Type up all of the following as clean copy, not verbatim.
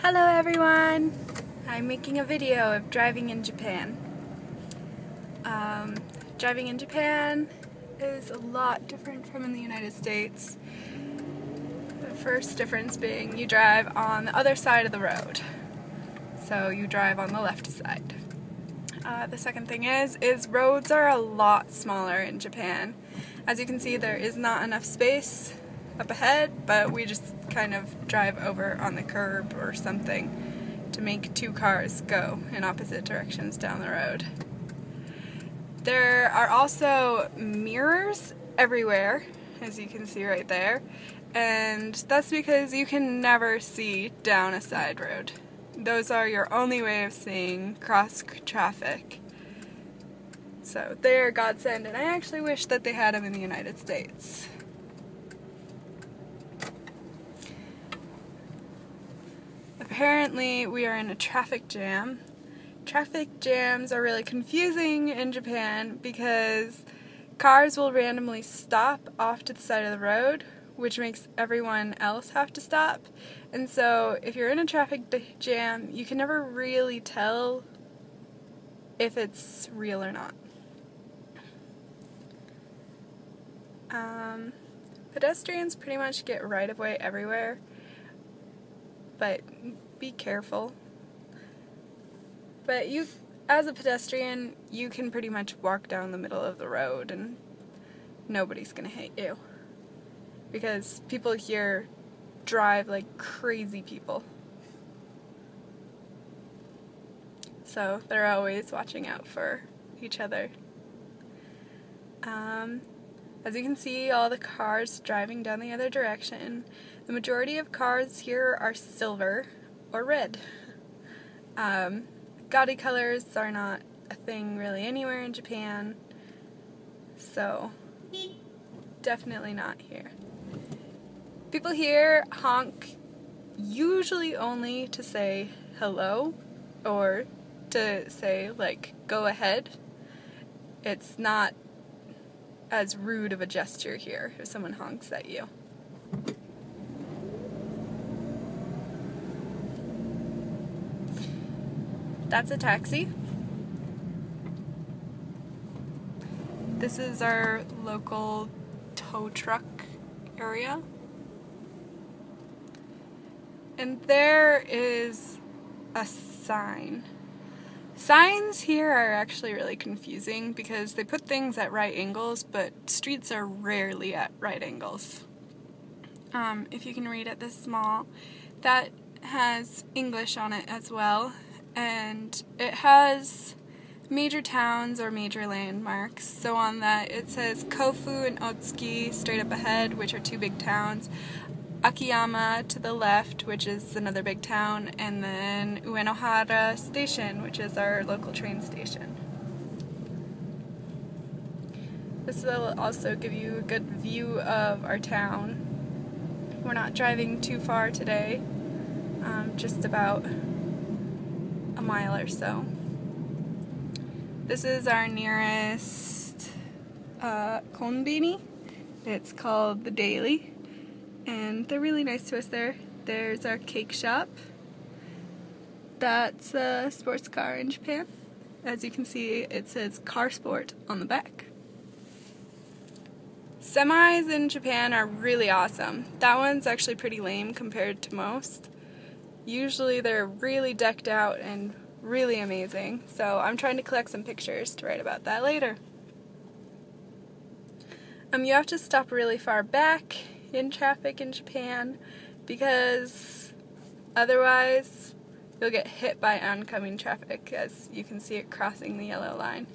Hello everyone! I'm making a video of driving in Japan. Driving in Japan is a lot different from in the United States. The first difference being you drive on the other side of the road. So you drive on the left side. The second thing is roads are a lot smaller in Japan. As you can see, there is not enough space up ahead, but we just kind of drive over on the curb or something to make two cars go in opposite directions down the road. There are also mirrors everywhere, as you can see right there, and that's because you can never see down a side road. Those are your only way of seeing cross traffic. So they're a godsend, and I actually wish that they had them in the United States. Apparently we are in a traffic jam. Traffic jams are really confusing in Japan because cars will randomly stop off to the side of the road, which makes everyone else have to stop. And so if you're in a traffic jam, you can never really tell if it's real or not. Pedestrians pretty much get right of way everywhere, but be careful. But you, as a pedestrian, you can pretty much walk down the middle of the road and nobody's gonna hit you. Because people here drive like crazy people. So they're always watching out for each other. As you can see, all the cars driving down the other direction. The majority of cars here are silver or red. Gaudy colors are not a thing really anywhere in Japan, so definitely not here. People here honk usually only to say hello or to say, like, go ahead. It's not as rude of a gesture here if someone honks at you. That's a taxi. This is our local tow truck area. And there is a sign. Signs here are actually really confusing because they put things at right angles, but streets are rarely at right angles. If you can read it this small, that has English on it as well. And it has major towns or major landmarks. So on that it says Kofu and Otsuki straight up ahead, which are two big towns, Akiyama to the left, which is another big town, and then Uenohara Station, which is our local train station. This will also give you a good view of our town. We're not driving too far today, just about a mile or so. This is our nearest konbini. It's called The Daily, and they're really nice to us there. There's our cake shop. That's a sports car in Japan. As you can see, it says Car Sport on the back. Semis in Japan are really awesome. That one's actually pretty lame compared to most. Usually they're really decked out and really amazing, so I'm trying to collect some pictures to write about that later. You have to stop really far back in traffic in Japan because otherwise you'll get hit by oncoming traffic, as you can see it crossing the yellow line.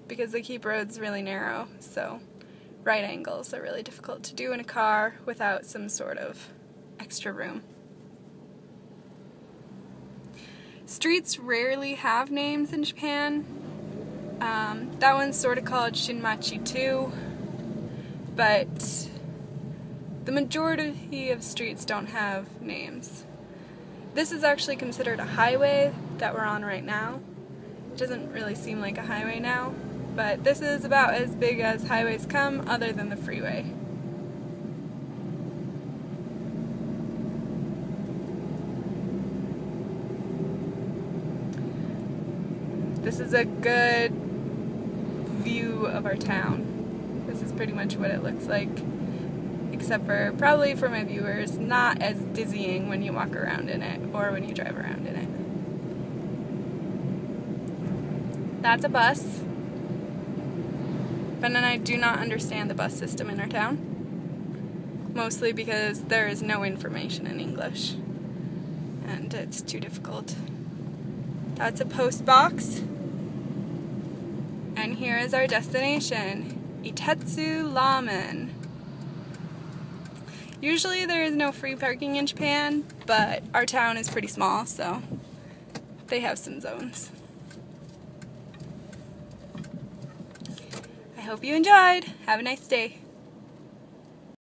Because they keep roads really narrow, so right angles are really difficult to do in a car without some sort of extra room. Streets rarely have names in Japan. That one's sort of called Shinmachi too, but the majority of streets don't have names. This is actually considered a highway that we're on right now. It doesn't really seem like a highway now, but this is about as big as highways come other than the freeway. This is a good view of our town. This is pretty much what it looks like, except for, probably for my viewers, not as dizzying when you walk around in it or when you drive around in it. That's a bus. Ben and I do not understand the bus system in our town, mostly because there is no information in English and it's too difficult. That's a post box, and here is our destination, Itetsu Lamen. Usually there is no free parking in Japan, but our town is pretty small, so they have some zones. I hope you enjoyed. Have a nice day.